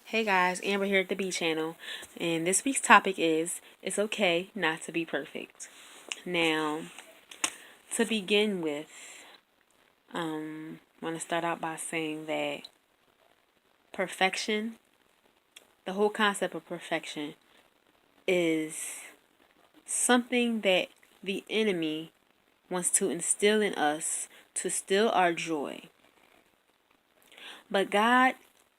Hey guys, Amber here at the B.E.Channel, and this week's topic is it's okay not to be perfect. Now, to begin with, I want to start out by saying that perfection, the whole concept of perfection, is something that the enemy wants to instill in us to steal our joy. But God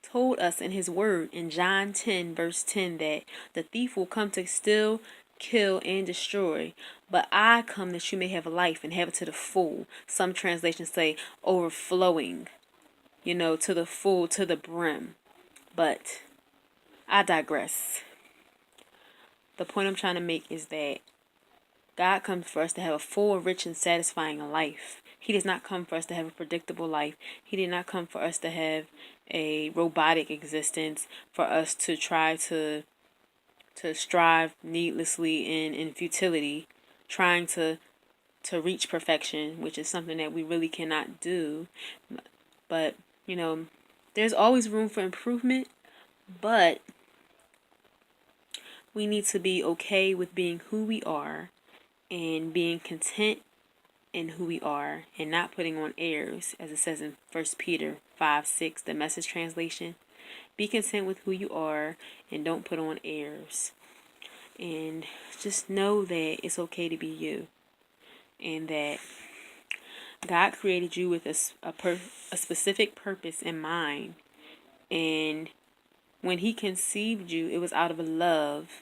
told us in his word in John 10 verse 10 that the thief will come to steal, kill, and destroy, but I come that you may have life and have it to the full. Some translations say overflowing, to the full, to the brim. But I digress. The point I'm trying to make is that God comes for us to have a full, rich, and satisfying life. He does not come for us to have a predictable life. He did not come for us to have a robotic existence, for us to try to strive needlessly in futility, trying to reach perfection, which is something that we really cannot do. But, there's always room for improvement, but we need to be okay with being who we are and being content in who we are and not putting on airs, as it says in 1 Peter 5:6, the Message translation. Be content with who you are and don't put on airs. And just know that it's okay to be you, and that God created you with a specific purpose in mind. And when he conceived you, it was out of love.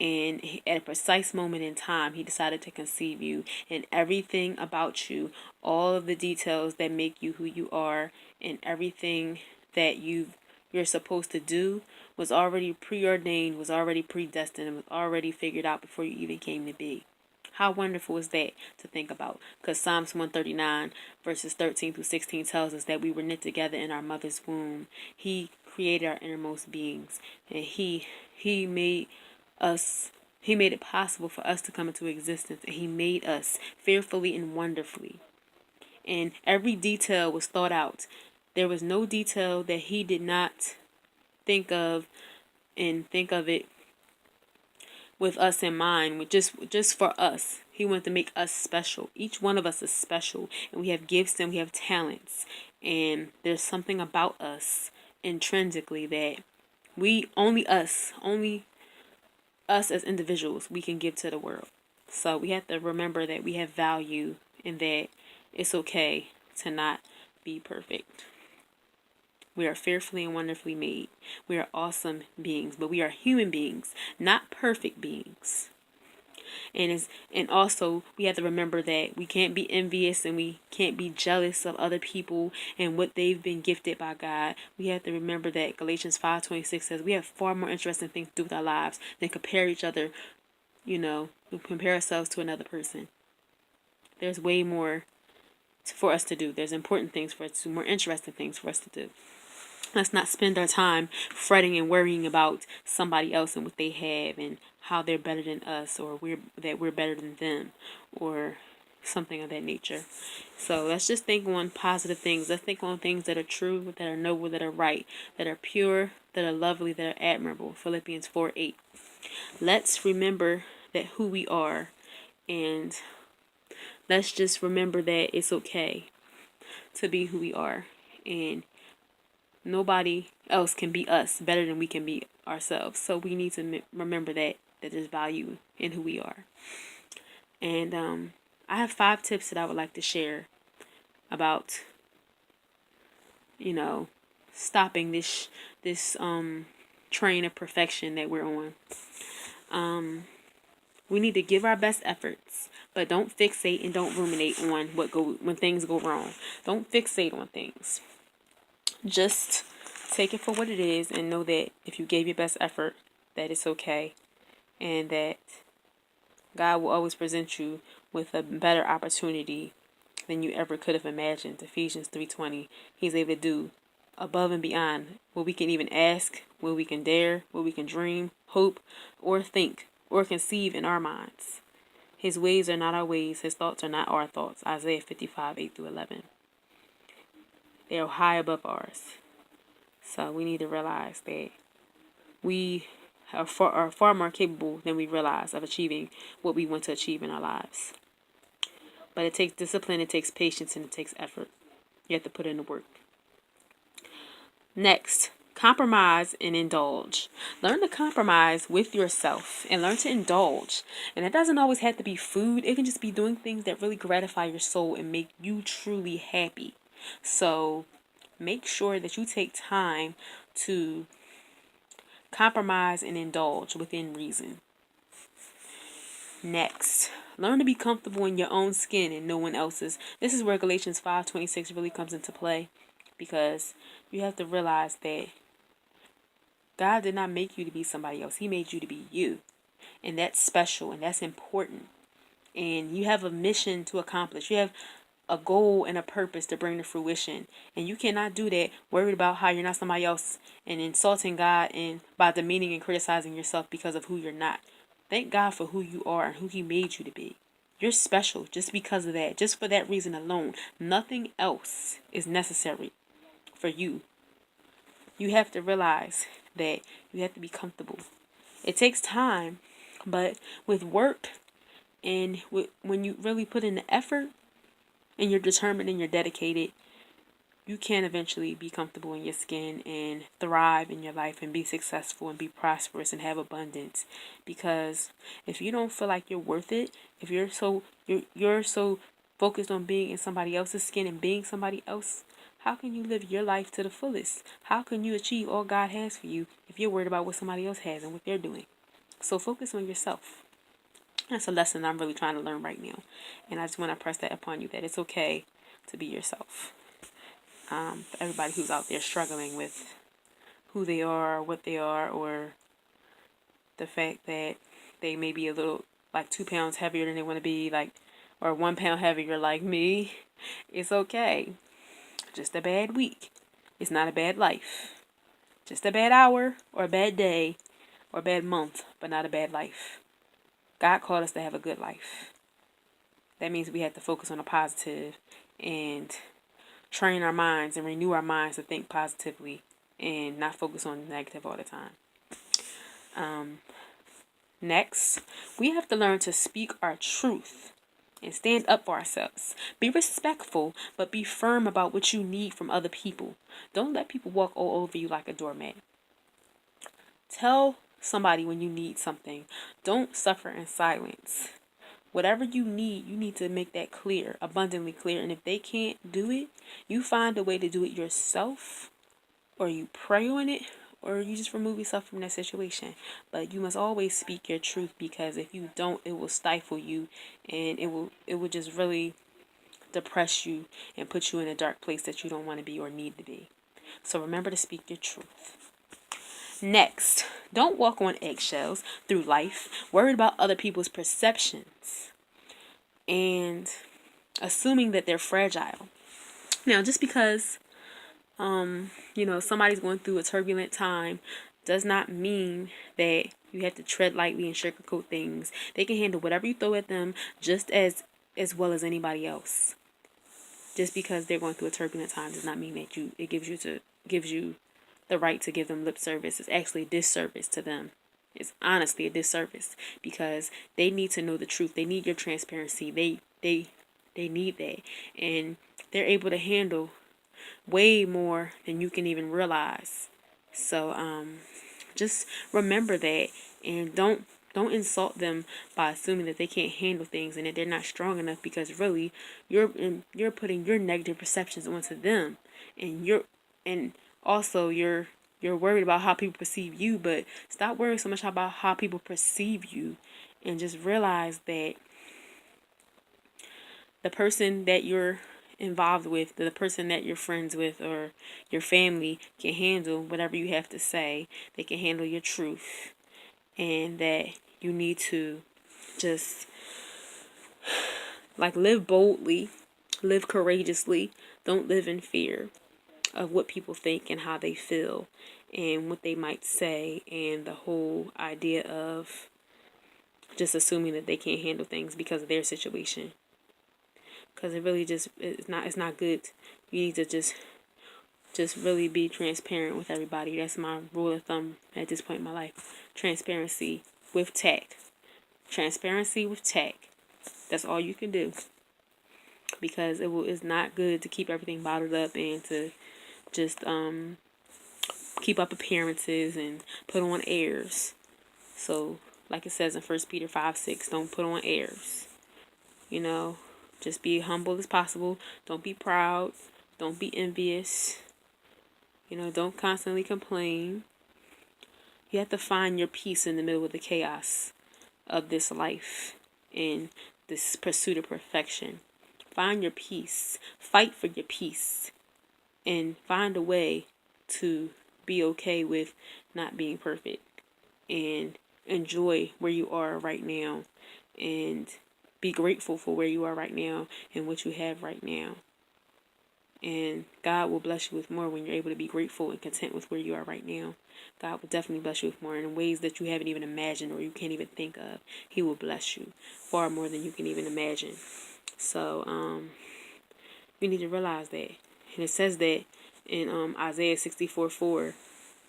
And at a precise moment in time, he decided to conceive you, and everything about you, all of the details that make you who you are, and everything that you're supposed to do was already preordained, was already predestined, and was already figured out before you even came to be. How wonderful is that to think about? Because Psalms 139 verses 13 through 16 tells us that we were knit together in our mother's womb. He created our innermost beings, and he made us. He made it possible for us to come into existence, and he made us fearfully and wonderfully. And every detail was thought out. There was no detail that he did not think of it with us in mind, with just for us. He wanted to make us special. Each one of us is special, and we have gifts and we have talents, and there's something about us intrinsically that only us as individuals, we can give to the world. So we have to remember that we have value and that it's okay to not be perfect. We are fearfully and wonderfully made. We are awesome beings, but we are human beings, not perfect beings. And also we have to remember that we can't be envious and we can't be jealous of other people and what they've been gifted by God. We have to remember that Galatians 5:26 says we have far more interesting things to do with our lives than compare each other, compare ourselves to another person. There's way more for us to do. There's important things for us to do, more interesting things for us to do. Let's not spend our time fretting and worrying about somebody else and what they have and how they're better than us, or that we're better than them, or something of that nature. So let's just think on positive things. Let's think on things that are true, that are noble, that are right, that are pure, that are lovely, that are admirable. Philippians 4:8. Let's remember that who we are, and let's just remember that it's okay to be who we are, and nobody else can be us better than we can be ourselves. So we need to remember that there's value in who we are. And I have 5 tips that I would like to share about, stopping this train of perfection that we're on. We need to give our best efforts, but don't fixate and don't ruminate on when things go wrong. Don't fixate on things. Just take it for what it is and know that if you gave your best effort, that it's okay, and that God will always present you with a better opportunity than you ever could have imagined. Ephesians 3:20. He's able to do above and beyond what we can even ask, what we can dare, what we can dream, hope, or think, or conceive in our minds. His ways are not our ways. His thoughts are not our thoughts. Isaiah 55:8-11. They are high above ours. So we need to realize that we are far more capable than we realize of achieving what we want to achieve in our lives. But it takes discipline, it takes patience, and it takes effort. You have to put in the work. Next, compromise and indulge. Learn to compromise with yourself and learn to indulge. And it doesn't always have to be food. It can just be doing things that really gratify your soul and make you truly happy. So make sure that you take time to compromise and indulge within reason. Next, learn to be comfortable in your own skin and no one else's. This is where Galatians 5:26 really comes into play, because you have to realize that God did not make you to be somebody else. He made you to be you. And that's special and that's important. And you have a mission to accomplish. You have a goal and a purpose to bring to fruition. And you cannot do that worried about how you're not somebody else and insulting God and by demeaning and criticizing yourself because of who you're not. Thank God for who you are and who He made you to be. You're special just because of that. Just for that reason alone. Nothing else is necessary for you. You have to realize that you have to be comfortable. It takes time, but with work and when you really put in the effort and you're determined and you're dedicated, you can eventually be comfortable in your skin and thrive in your life and be successful and be prosperous and have abundance. Because if you don't feel like you're worth it, if you're so focused on being in somebody else's skin and being somebody else, how can you live your life to the fullest? How can you achieve all God has for you if you're worried about what somebody else has and what they're doing? So focus on yourself. That's a lesson I'm really trying to learn right now. And I just want to press that upon you, that it's okay to be yourself. For everybody who's out there struggling with who they are, what they are, or the fact that they may be a little, like 2 pounds heavier than they want to be, like, or 1 pound heavier like me, it's okay. Just a bad week. It's not a bad life. Just a bad hour or a bad day or a bad month, but not a bad life. God called us to have a good life. That means we have to focus on the positive and train our minds and renew our minds to think positively and not focus on the negative all the time. Next, we have to learn to speak our truth and stand up for ourselves. Be respectful, but be firm about what you need from other people. Don't let people walk all over you like a doormat. Tell somebody when you need something. Don't suffer in silence. Whatever you need to make that clear, abundantly clear. And if they can't do it, you find a way to do it yourself, or you pray on it, or you just remove yourself from that situation. But you must always speak your truth, because if you don't, it will stifle you, and it will just really depress you and put you in a dark place that you don't want to be or need to be. So remember to speak your truth. Next, don't walk on eggshells through life, worried about other people's perceptions and assuming that they're fragile. Now, just because somebody's going through a turbulent time does not mean that you have to tread lightly and sugarcoat things. They can handle whatever you throw at them just as well as anybody else. Just because they're going through a turbulent time does not mean that it gives you the right to give them lip service. It's actually a disservice to them. It's honestly a disservice, because they need to know the truth. They need your transparency. They need that, and they're able to handle way more than you can even realize. So just remember that, and don't insult them by assuming that they can't handle things and that they're not strong enough, because really you're putting your negative perceptions onto them, and you're worried about how people perceive you. But stop worrying so much about how people perceive you, and just realize that the person that you're involved with, the person that you're friends with, or your family can handle whatever you have to say. They can handle your truth, and that you need to just live boldly, live courageously. Don't live in fear of what people think and how they feel and what they might say, and the whole idea of just assuming that they can't handle things because of their situation. Because it really just it's not good. You need to just just really be transparent with everybody. That's my rule of thumb at this point in my life. Transparency with tact. Transparency with tact. That's all you can do. Because it's not good to keep everything bottled up and to just keep up appearances and put on airs. So, like it says in 1 Peter 5:6, don't put on airs. You know, just be humble as possible. Don't be proud. Don't be envious. You know, don't constantly complain. You have to find your peace in the middle of the chaos of this life and this pursuit of perfection. Find your peace. Fight for your peace. And find a way to be okay with not being perfect. And enjoy where you are right now. And be grateful for where you are right now and what you have right now. And God will bless you with more when you're able to be grateful and content with where you are right now. God will definitely bless you with more in ways that you haven't even imagined or you can't even think of. He will bless you far more than you can even imagine. So, we need to realize that. And it says that in Isaiah 64:4.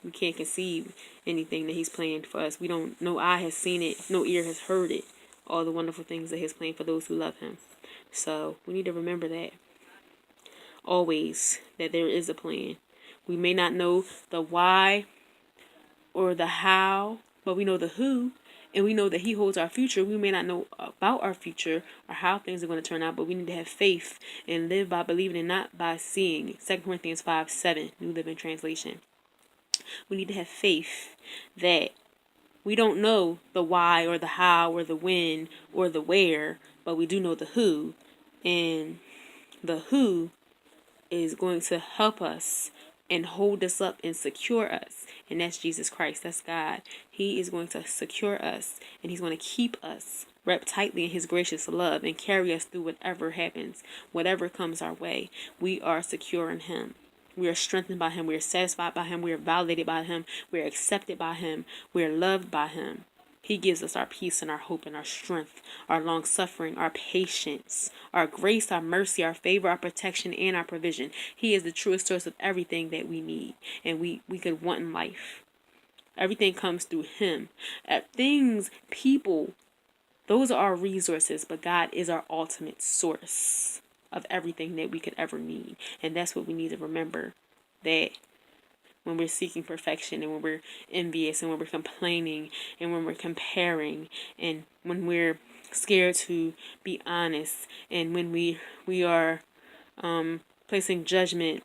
We can't conceive anything that He's planned for us. We don't, no eye has seen it, no ear has heard it. All the wonderful things that He's planned for those who love Him. So we need to remember that always, that there is a plan. We may not know the why or the how, but we know the who, and we know that He holds our future. We may not know about our future or how things are going to turn out, but we need to have faith and live by believing and not by seeing. 2 Corinthians 5:7, New Living Translation. We need to have faith that we don't know the why or the how or the when or the where, but we do know the who. And the who is going to help us and hold us up and secure us. And that's Jesus Christ. That's God. He is going to secure us and He's going to keep us wrapped tightly in His gracious love and carry us through whatever happens, whatever comes our way. We are secure in Him. We are strengthened by Him. We are satisfied by Him. We are validated by Him. We are accepted by Him. We are loved by Him. He gives us our peace and our hope and our strength, our long suffering, our patience, our grace, our mercy, our favor, our protection, and our provision. He is the truest source of everything that we need and we could want in life. Everything comes through Him. Things, people, those are our resources, but God is our ultimate source of everything that we could ever need. And that's what we need to remember, that when we're seeking perfection and when we're envious and when we're complaining and when we're comparing and when we're scared to be honest and when we are placing judgment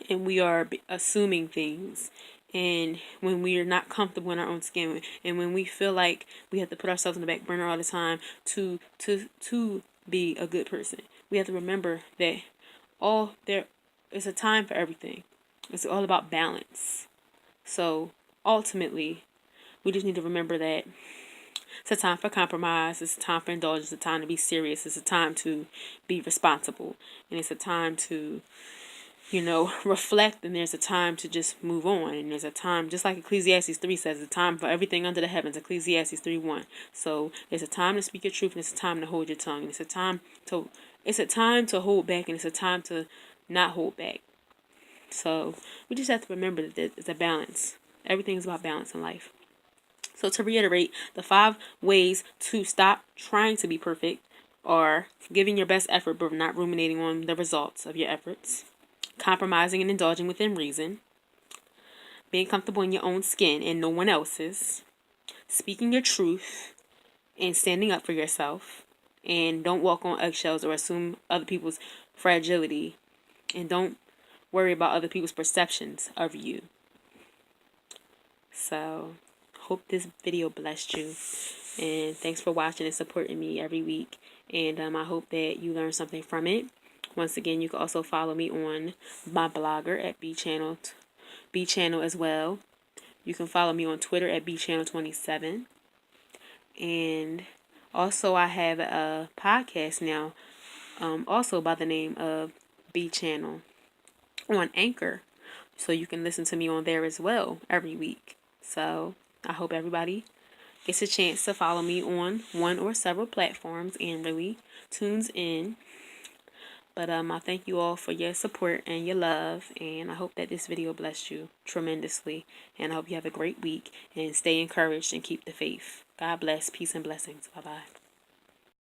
and we are assuming things and when we are not comfortable in our own skin and when we feel like we have to put ourselves in the back burner all the time to be a good person. We have to remember that there is a time for everything. It's all about balance. So ultimately, we just need to remember that it's a time for compromise. It's a time for indulgence. It's a time to be serious. It's a time to be responsible. And it's a time to, reflect. And there's a time to just move on. And there's a time, just like Ecclesiastes 3 says, a time for everything under the heavens. Ecclesiastes 3:1. So it's a time to speak your truth and it's a time to hold your tongue. And it's a time to hold back and it's a time to not hold back. So we just have to remember that it's a balance. Everything is about balance in life. So to reiterate, the 5 ways to stop trying to be perfect are giving your best effort but not ruminating on the results of your efforts, compromising and indulging within reason, being comfortable in your own skin and no one else's, speaking your truth and standing up for yourself, and don't walk on eggshells or assume other people's fragility, and don't worry about other people's perceptions of you. So, hope this video blessed you. And thanks for watching and supporting me every week. And I hope that you learned something from it. Once again, you can also follow me on my blogger at B.E.Channel as well. You can follow me on Twitter at B.E.Channel27. And also I have a podcast now, also by the name of B.E.Channel on Anchor. So you can listen to me on there as well every week. So I hope everybody gets a chance to follow me on one or several platforms and really tunes in. But I thank you all for your support and your love, and I hope that this video blessed you tremendously. And I hope you have a great week and stay encouraged and keep the faith. God bless. Peace and blessings. Bye-bye.